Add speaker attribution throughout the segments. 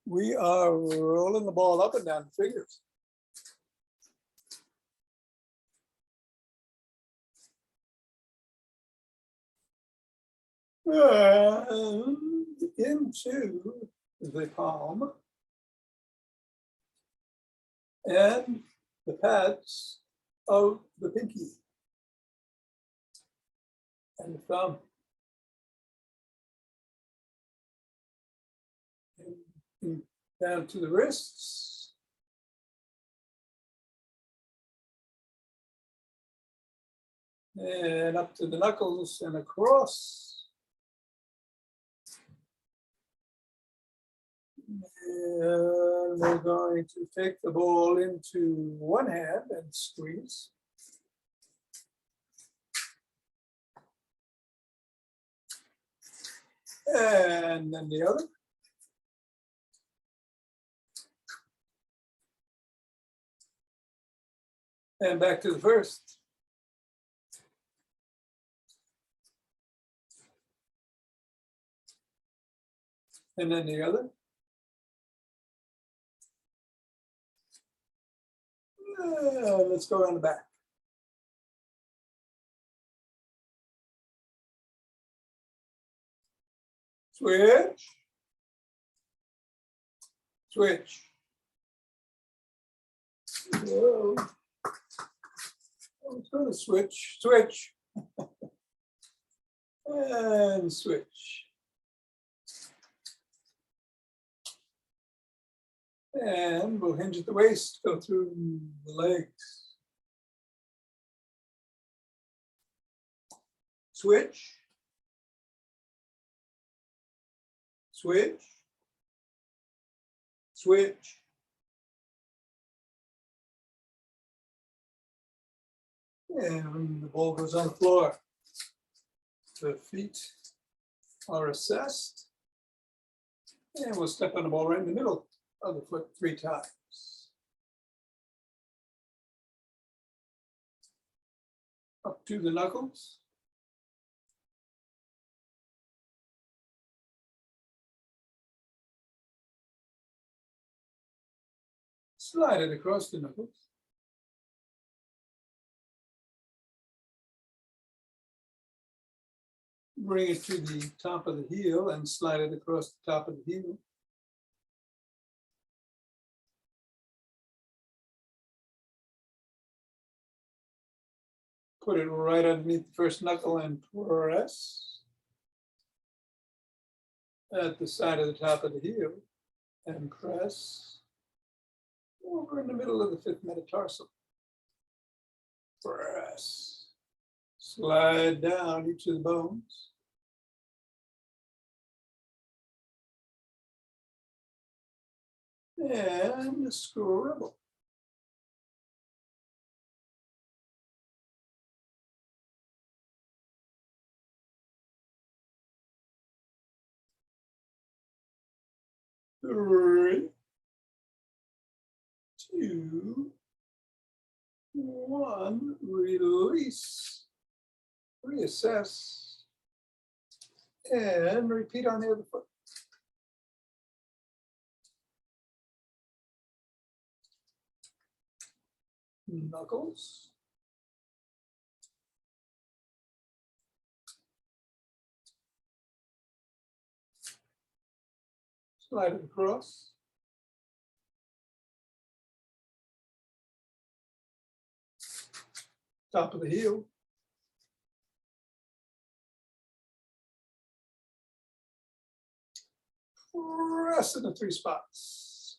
Speaker 1: We are rolling the ball up and down the figures. Into the palm and the pads of the pinky and the thumb. And down to the wrists. And up to the knuckles and across. And we're going to take the ball into one hand and squeeze. And then the other. And back to the first. And then the other. Let's go around the back. Switch. Switch. Whoa. It's going to switch. Switch. And switch. And we'll hinge at the waist, go through the legs. Switch. Switch. Switch. And the ball goes on the floor. The feet are assessed. And we'll step on the ball right in the middle of the foot 3 times. Up to the knuckles. Slide it across the knuckles. Bring it to the top of the heel and slide it across the top of the heel. Put it right underneath the first knuckle and press at the side of the top of the heel and press over in the middle of the 5th metatarsal. Press. Slide down each of the bones. And scribble. Three, 2, 1, release, reassess, and repeat on the other foot. Knuckles. Slide it across. Top of the heel. Press in the 3 spots.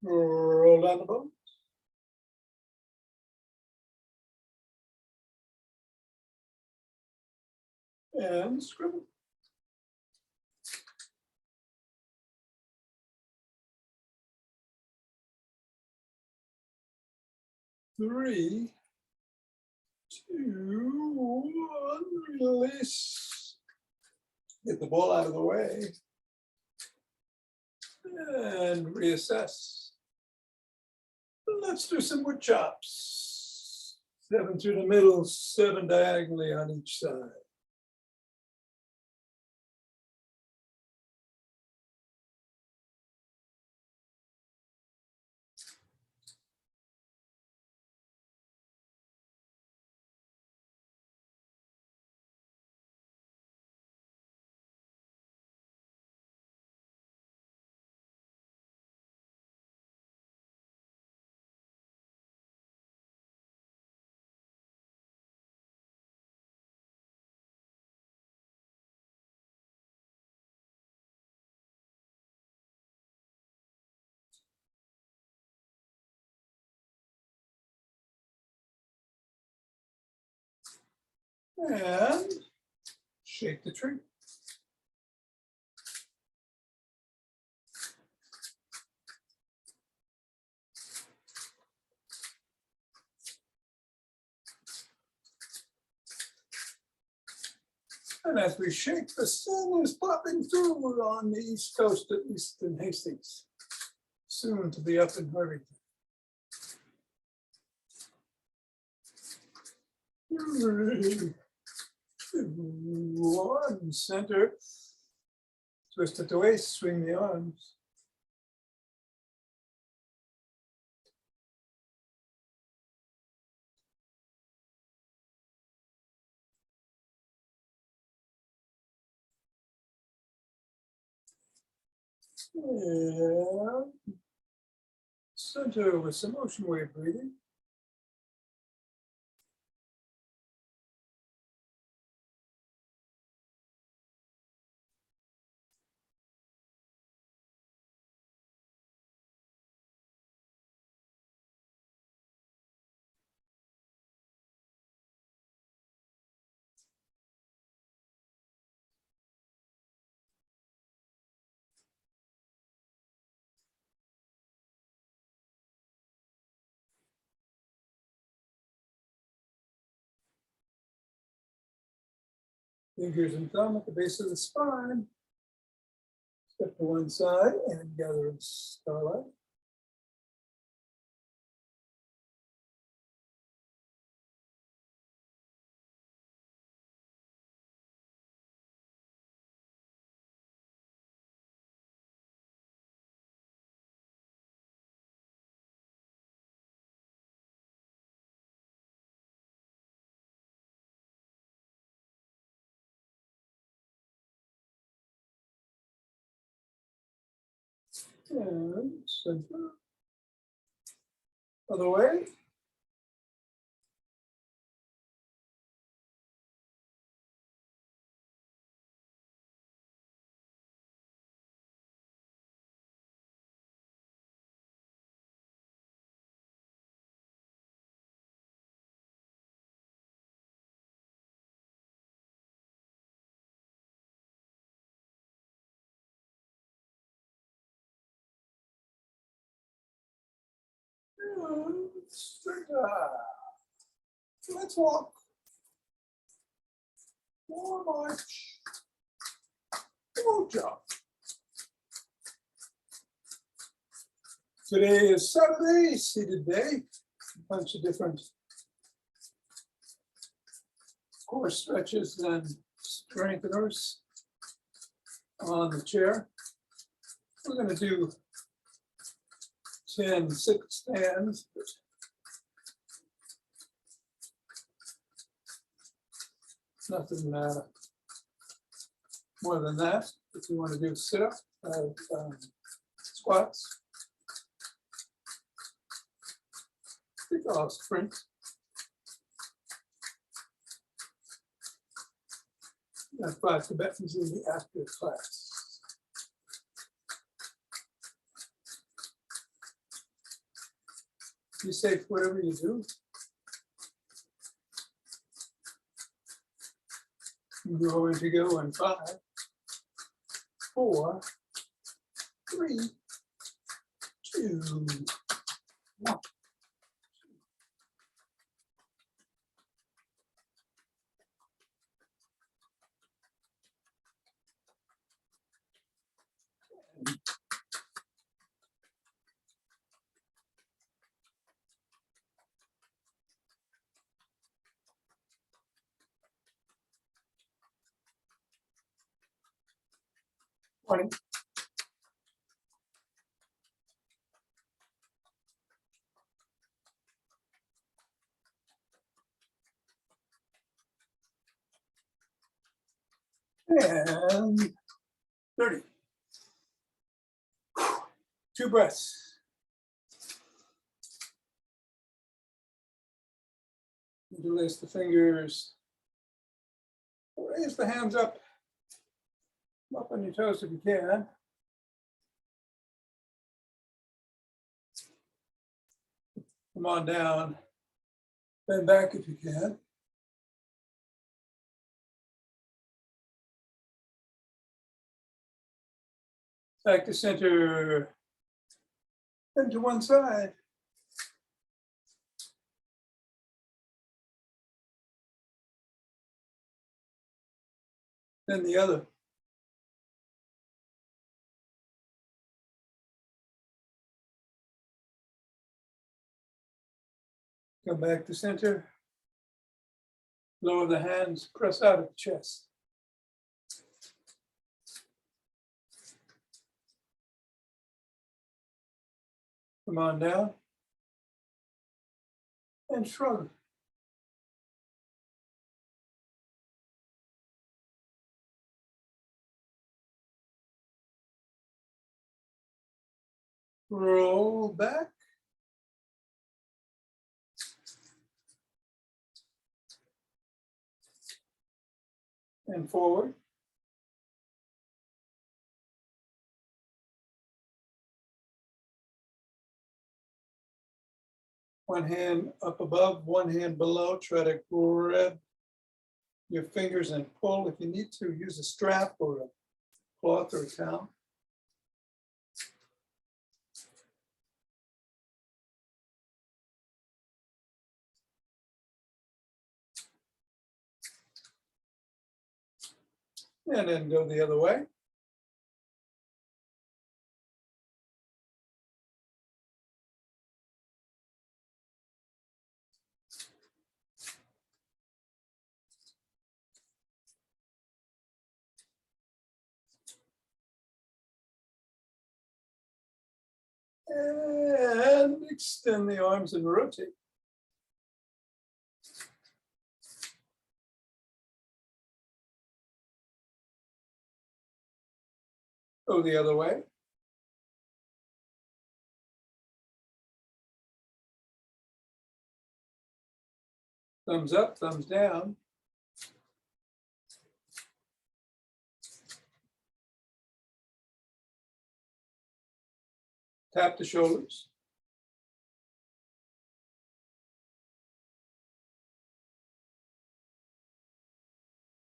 Speaker 1: Roll down the bone. And scribble. Three, 2, 1, release. Get the ball out of the way. And reassess. Let's do some wood chops. 7 through the middle, 7 diagonally on each side. And shake the tree. And as we shake, the sun is popping through on the East Coast, at least in Hastings, soon to be up in Harvey. One, center, twist at the waist, swing the arms. And center with some ocean wave breathing. Fingers and thumb at the base of the spine. Step to one side and gather in starlight. And center. Other way. And center. Let's walk. More march. More jump. Today is Saturday, seated day. A bunch of different core stretches and strengtheners on the chair. We're going to do 10 sit stands. Nothing more than that. If you want to do sit-up, squats, kick-off sprints. We have 5 Tibetans in the after class. Be safe whatever you do. We're going to go in 5, 4, 3, 2, 1. 20. And 30. 2 breaths. Interlace the fingers. Raise the hands up on your toes if you can. Come on down. Bend back if you can. Back to center. Then to one side. Then the other. Come back to center. Lower the hands, press out of the chest. Come on down. And shrug. Roll back. And forward. One hand up above, one hand below. Try to grab your fingers and pull. If you need to, use a strap or a cloth or a towel. And then go the other way. And extend the arms and rotate. Go the other way. Thumbs up, thumbs down. Tap the shoulders.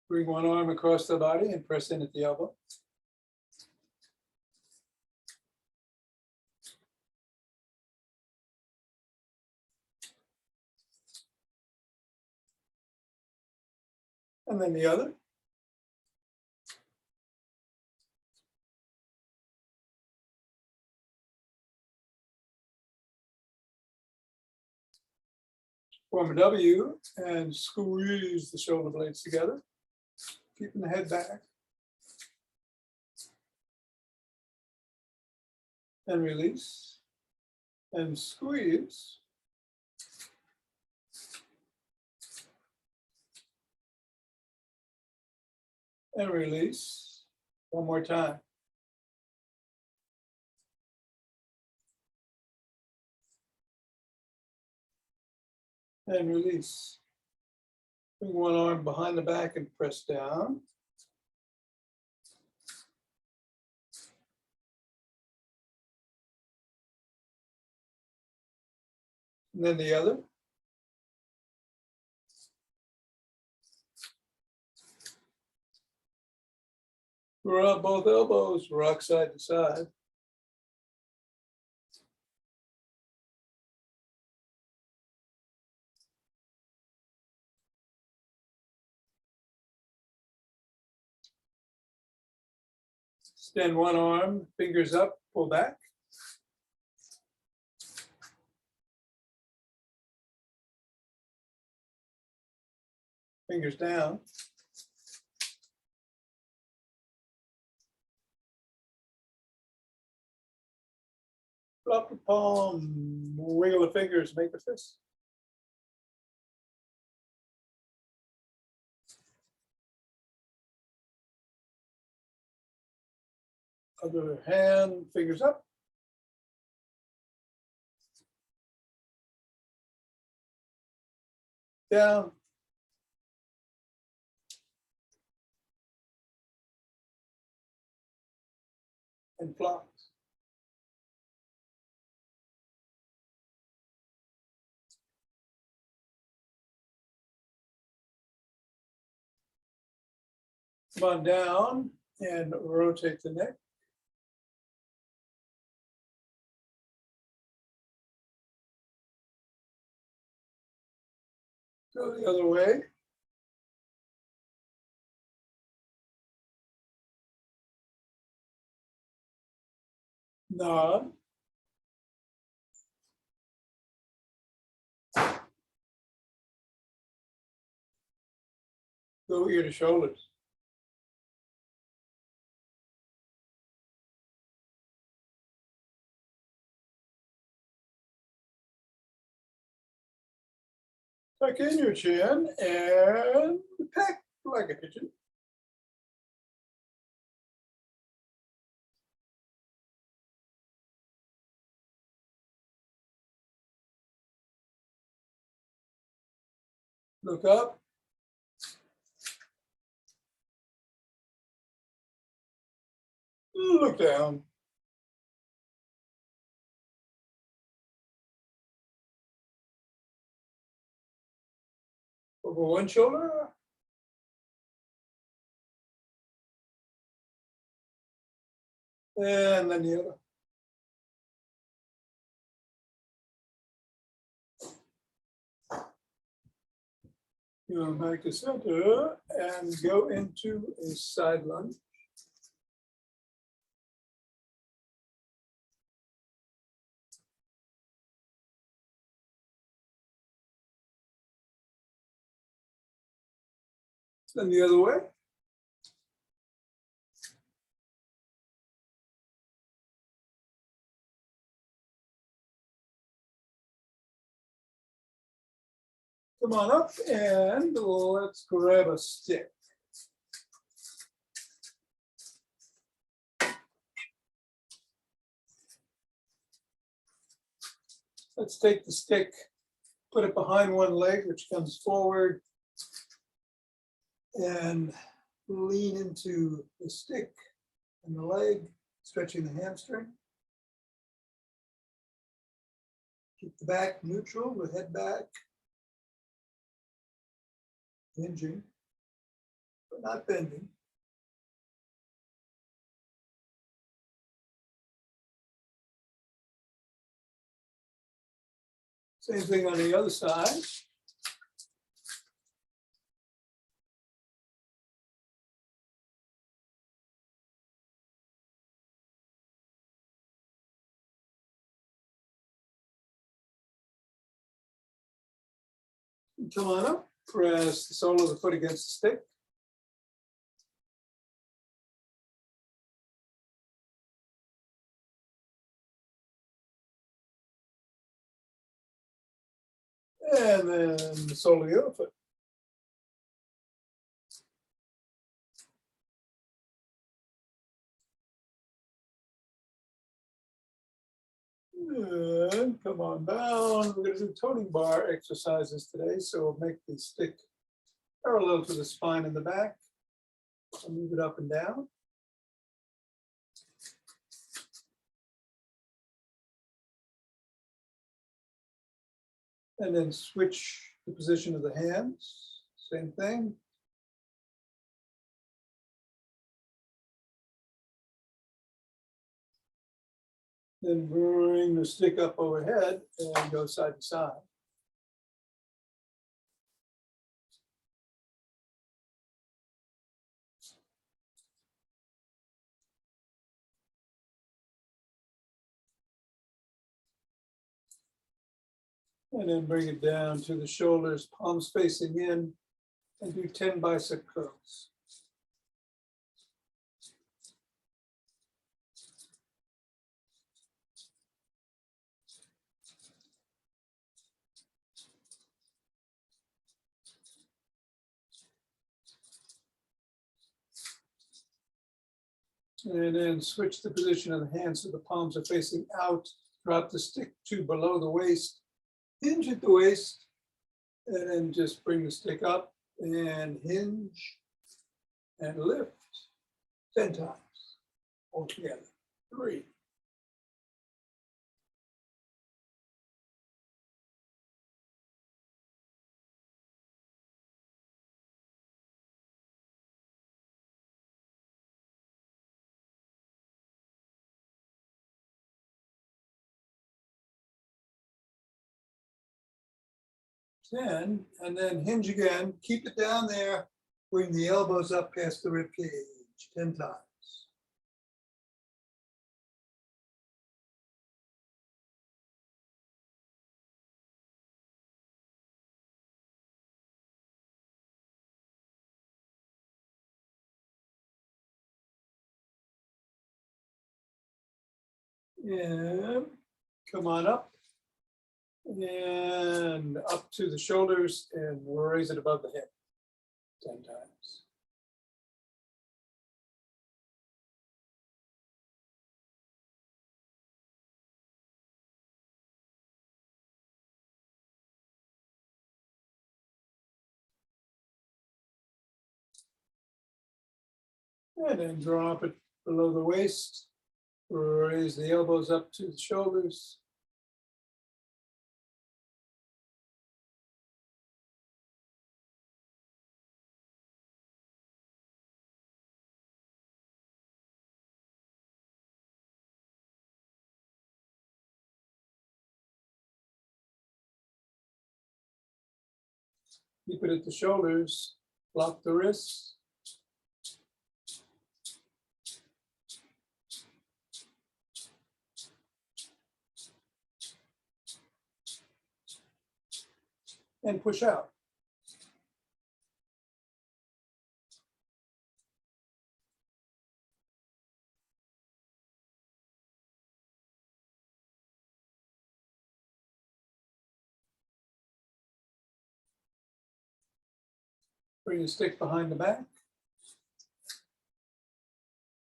Speaker 1: Bring one arm across the body and press in at the elbow. And then the other. Form a W and squeeze the shoulder blades together, keeping the head back. And release. And squeeze. And release. One more time. And release. Bring one arm behind the back and press down. And then the other. Rub both elbows, rock side to side. Extend one arm, fingers up, pull back. Fingers down. Drop the palm, wiggle the fingers, make a fist. Other hand, fingers up. Down. And flop. Come on down and rotate the neck. Go the other way. Nod. Go ear to shoulders. Tuck in your chin and peck like a pigeon. Look up. Look down. Over one shoulder. And then the other. You want to back to center and go into a side lunge. Then the other way. Come on up and let's grab a stick. Let's take the stick, put it behind one leg, which comes forward, and lean into the stick and the leg, stretching the hamstring. Keep the back neutral with head back. Hinging, but not bending. Same thing on the other side. Come on up, press the sole of the foot against the stick. And then the sole of the other foot. And come on down. We're going to do toning bar exercises today, so we'll make the stick parallel to the spine in the back. I'll move it up and down. And then switch the position of the hands. Same thing. Then bring the stick up overhead and go side to side. And then bring it down to the shoulders, palms facing in, and do 10 bicep curls. And then switch the position of the hands so the palms are facing out. Drop the stick to below the waist. Hinge at the waist. And then just bring the stick up and hinge and lift 10 times altogether. 3. And then hinge again, keep it down there, bring the elbows up past the rib cage 10 times. And come on up and up to the shoulders and raise it above the head 10 times. And then drop it below the waist, raise the elbows up to the shoulders. Keep it at the shoulders, lock the wrists. And push out. Bring the stick behind the back.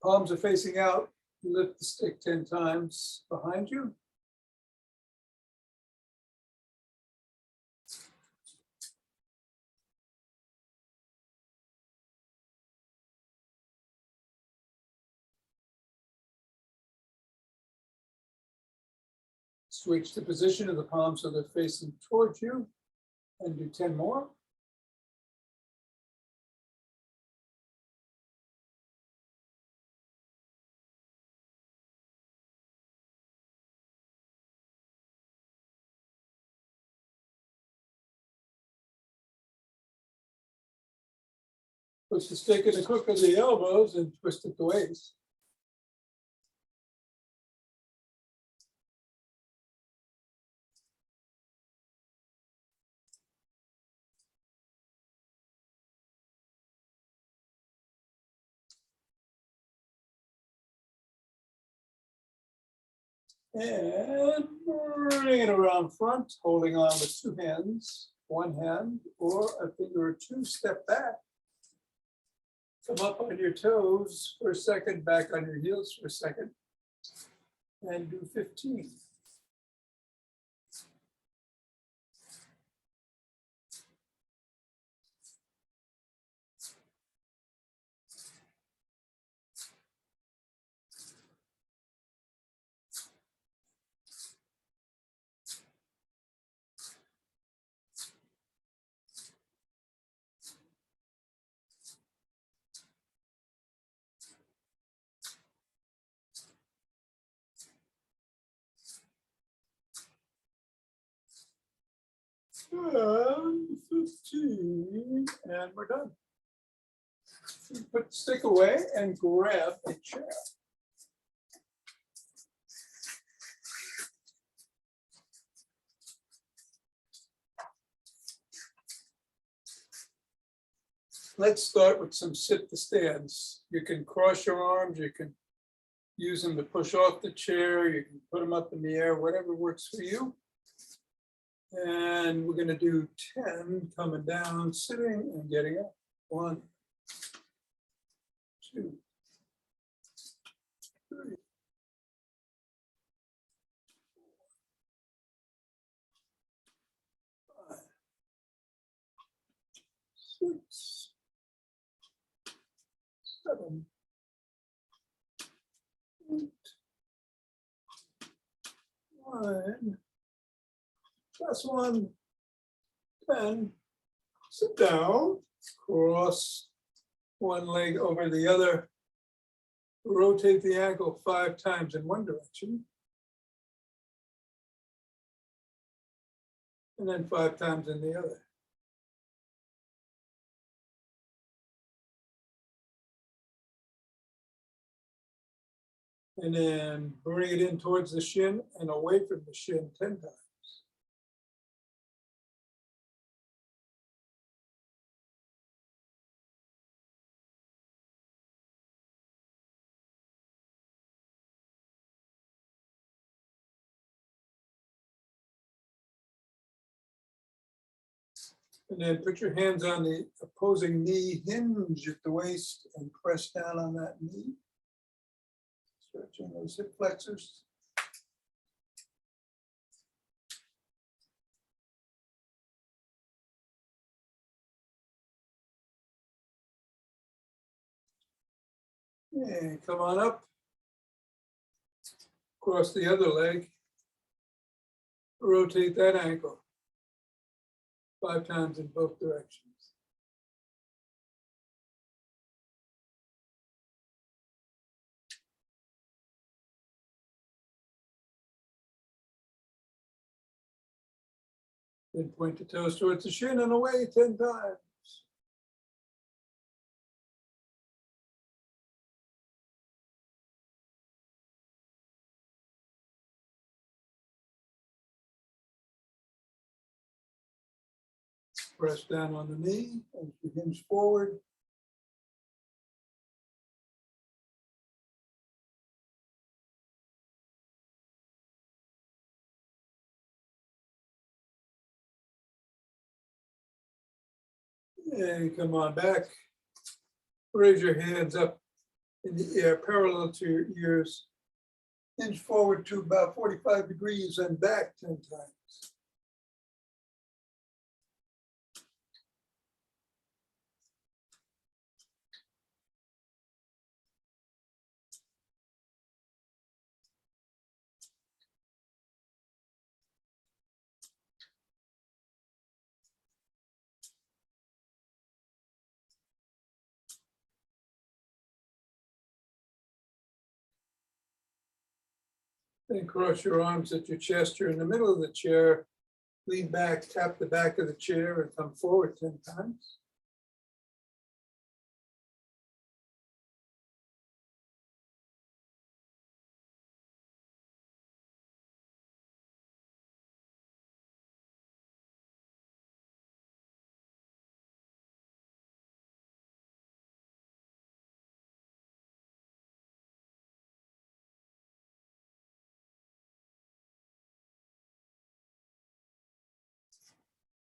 Speaker 1: Palms are facing out. Lift the stick 10 times behind you. Switch the position of the palms so they're facing towards you and do 10 more. Push the stick in the crook of the elbows and twist at the waist. And bring it around front, holding on with 2 hands, 1 hand or a finger or 2, step back. Come up on your toes for a second, back on your heels for a second, and do 15. And 15, and we're done. Put the stick away and grab a chair. Let's start with some sit to stands. You can cross your arms, you can use them to push off the chair, you can put them up in the air, whatever works for you. And we're going to do 10 coming down, sitting and getting up. 1, 2, 6, 7, 8, 9, +1, 10. Sit down, cross one leg over the other, rotate the ankle 5 times in one direction, and then 5 times in the other. And then bring it in towards the shin and away from the shin 10 times. And then put your hands on the opposing knee, hinge at the waist, and press down on that knee. Stretching those hip flexors. And come on up. Cross the other leg. Rotate that ankle 5 times in both directions. Then point the toes towards the shin and away 10 times. Press down on the knee as you hinge forward. And come on back. Raise your hands up in the air, parallel to your ears. Hinge forward to about 45 degrees and back 10 times. Then cross your arms at your chest. You're in the middle of the chair. Lean back, tap the back of the chair, and come forward 10 times.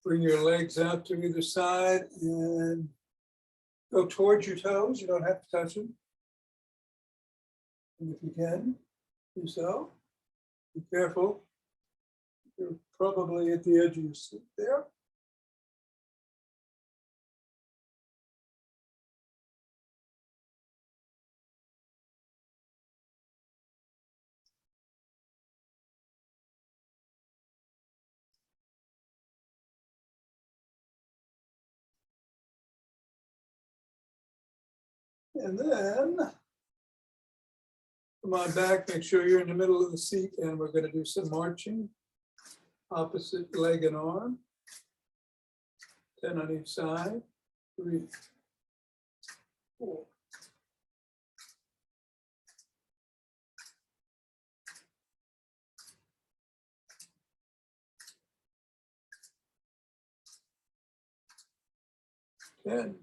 Speaker 1: Bring your legs out to either side and go towards your toes. You don't have to touch them. And if you can, do so. Be careful. You're probably at the edge of your seat there. And then come on back, make sure you're in the middle of the seat, and we're going to do some marching. Opposite leg and arm. 10 on each side. 3, 4. 10.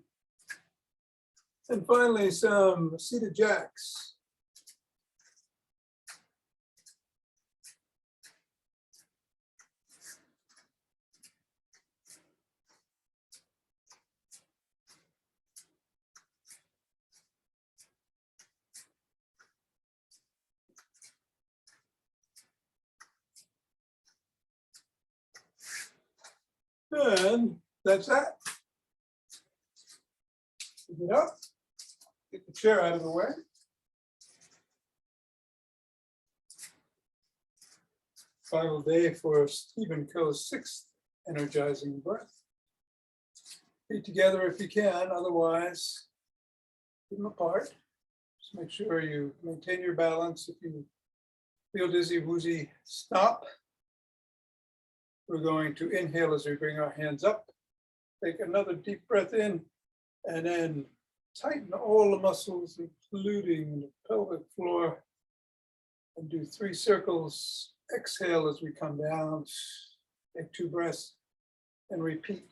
Speaker 1: And finally, some seated jacks. And that's that. Get up, get the chair out of the way. Final day for Stephen Coe's 6th energizing breath. Feet together if you can, otherwise keep them apart. Just make sure you maintain your balance. If you feel dizzy, woozy, stop. We're going to inhale as we bring our hands up. Take another deep breath in, and then tighten all the muscles, including the pelvic floor, and do 3 circles. Exhale as we come down. Take 2 breaths and repeat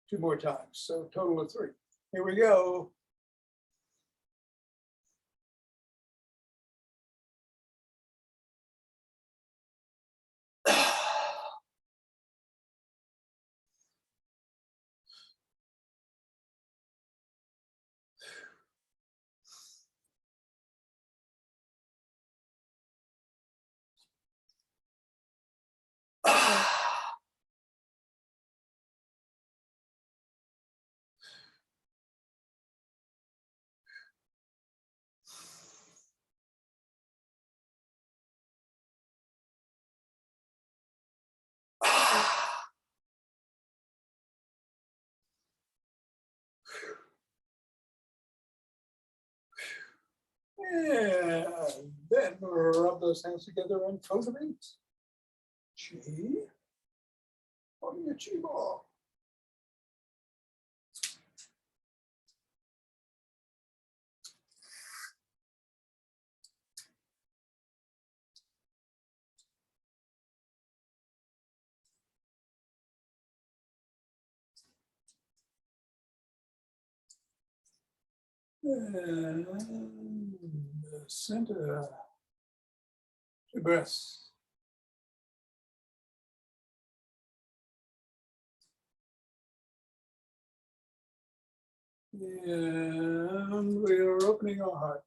Speaker 1: 2 more times. So total of 3. Here we go. And then rub those hands together and cultivate chi on your chi ball. And the center, 2 breaths. And we are opening our hearts.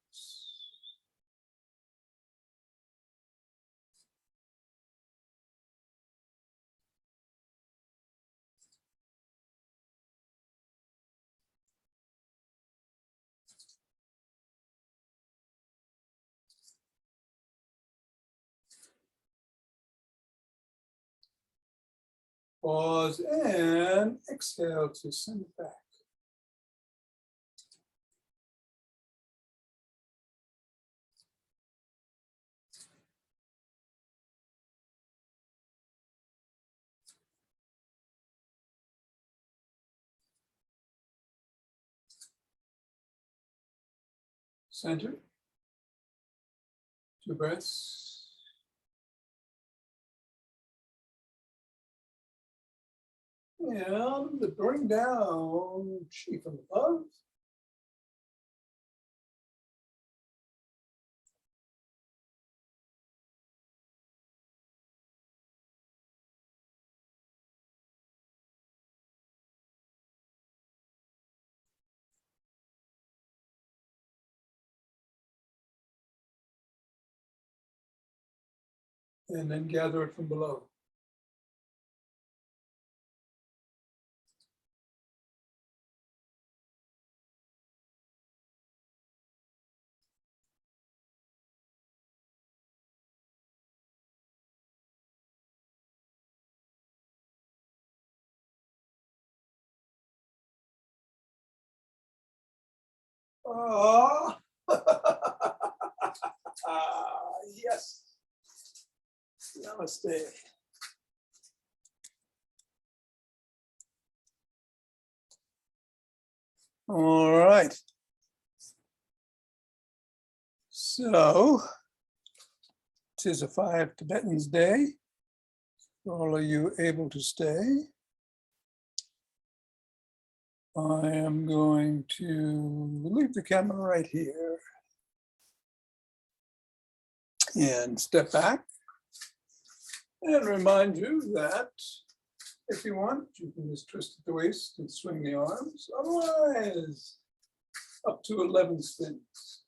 Speaker 1: Pause and exhale to send it back. Center, 2 breaths. And bring down chi from above. And then gather it from below. Ah, yes. Namaste. All right. So, 'tis a 5 Tibetans day. For all of you able to stay, I am going to leave the camera right here and step back and remind you that if you want, you can just twist at the waist and swing the arms. Otherwise, up to 11 spins.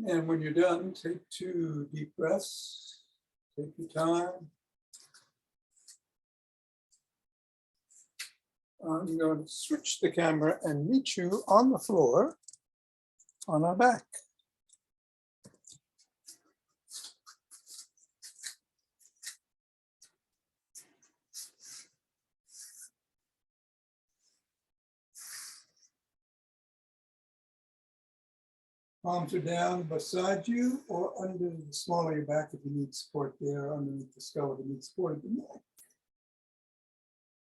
Speaker 1: And when you're done, take 2 deep breaths. Take your time. I'm going to switch the camera and meet you on the floor on our back. Palms are down beside you or under the small of your back if you need support there, underneath the skull if you need support at the neck.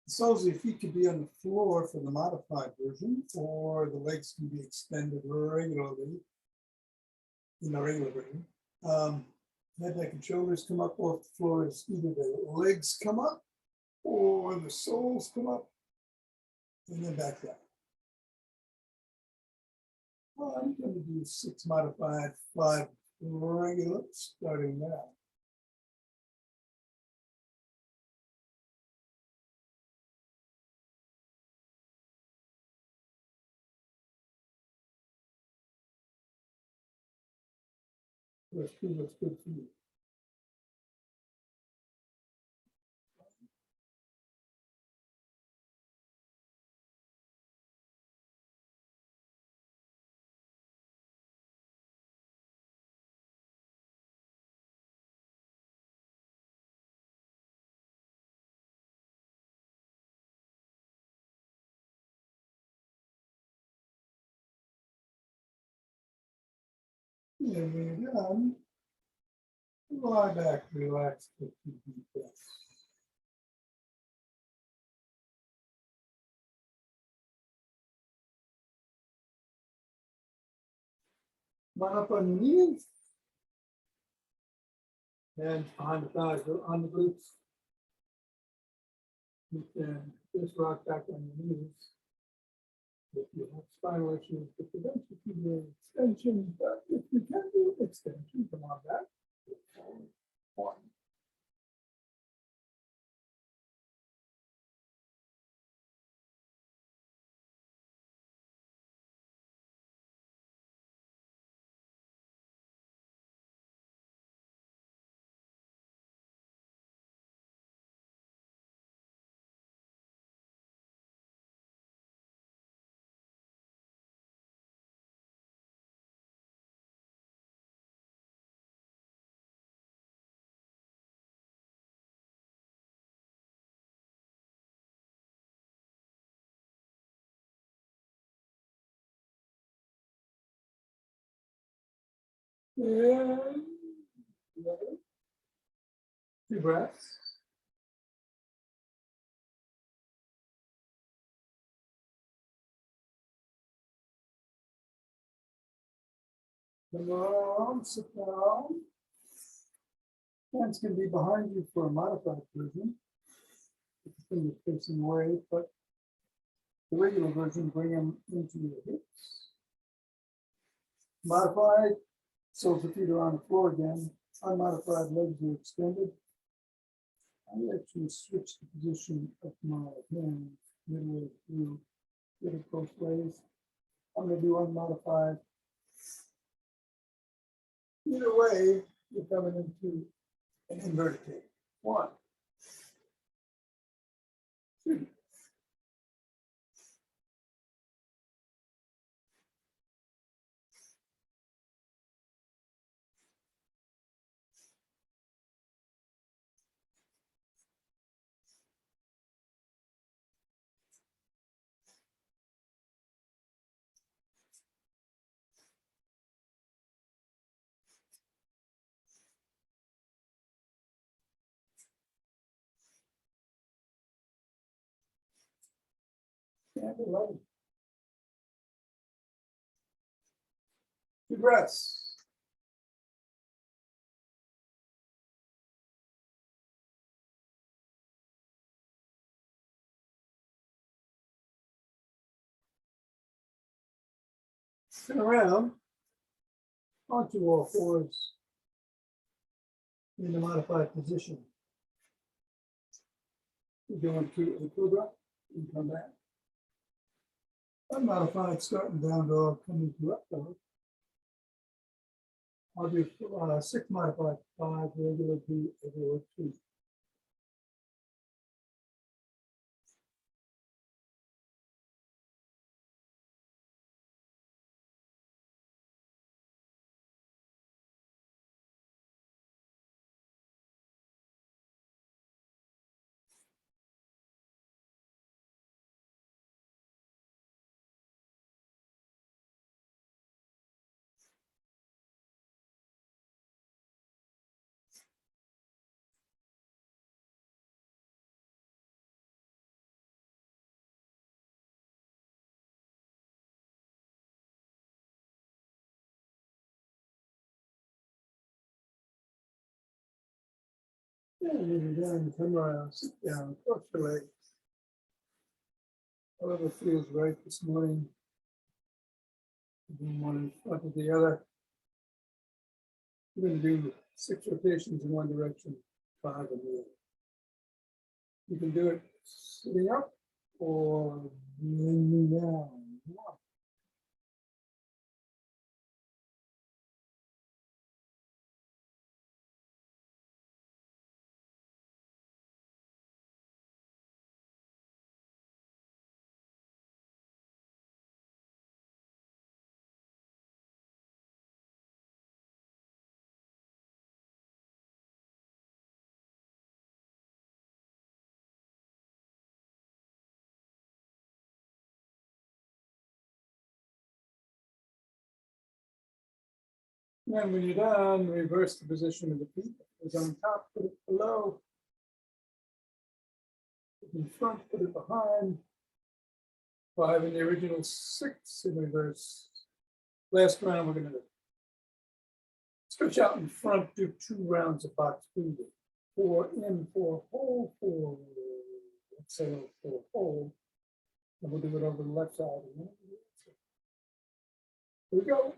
Speaker 1: The soles of your feet can be on the floor for the modified version, or the legs can be extended regularly in the regular version. Head, neck, and shoulders come up off the floor as either the legs come up or the soles come up and then back down. Well, I'm going to do 6 modified, 5 regular, starting now. What's good for you? And when you're done, lie back, relax, take 2 deep breaths. Come on up on your knees. Hands behind the thighs, on the glutes. You can just rock back on your knees. If you have spinal issues, to prevent you from doing extension, but if you can do extension, come on back. 1. And 2 breaths. Come on, sit down. Hands can be behind you for a modified version. If the fingers facing away, but the regular version, bring them into your hips. Modified, soles of feet are on the floor again. Unmodified, legs are extended. I actually switch the position of my hands midway through, get it both ways. I'm going to do unmodified. Either way, you're coming into an inverted cake. 1, 2. And 11. 2 breaths. Turn around onto all fours in the modified position. You're going to a cobra and come back. Unmodified, starting down dog, coming to up dog. I'll do 6 modified 5 regular B over 2. And then come around, sit down, cross your legs. However feels right this morning. One in front of the other. We're going to do 6 rotations in one direction, 5 in the other. You can do it sitting up or leaning down. And when you're done, reverse the position of the feet. It was on top, put it below. Put it in front, put it behind. 5 in the original, 6 in reverse. Last round, we're going to stretch out in front, do 2 rounds of box breathing. 4 in, 4 hold, 4 exhale, 4 hold. And we'll do it over the left side. Here we go.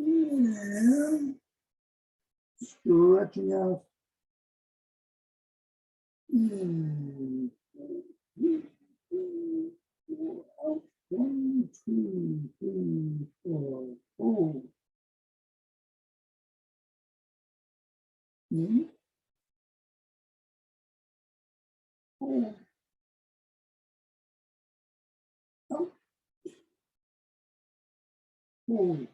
Speaker 1: And stretching out. In. Out. 1, 2, 3, 4. Hold. In. Hold. Out. Hold.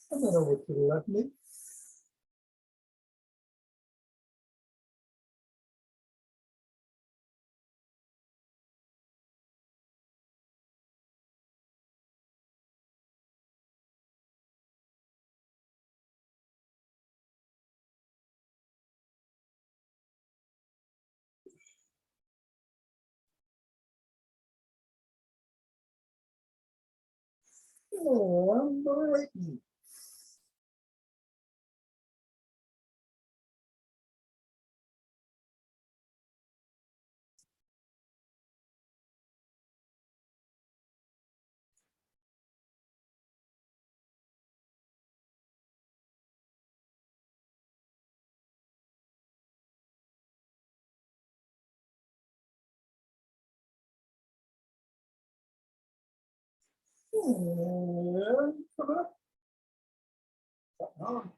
Speaker 1: And then over to the left knee. And the right knee. And come up. On.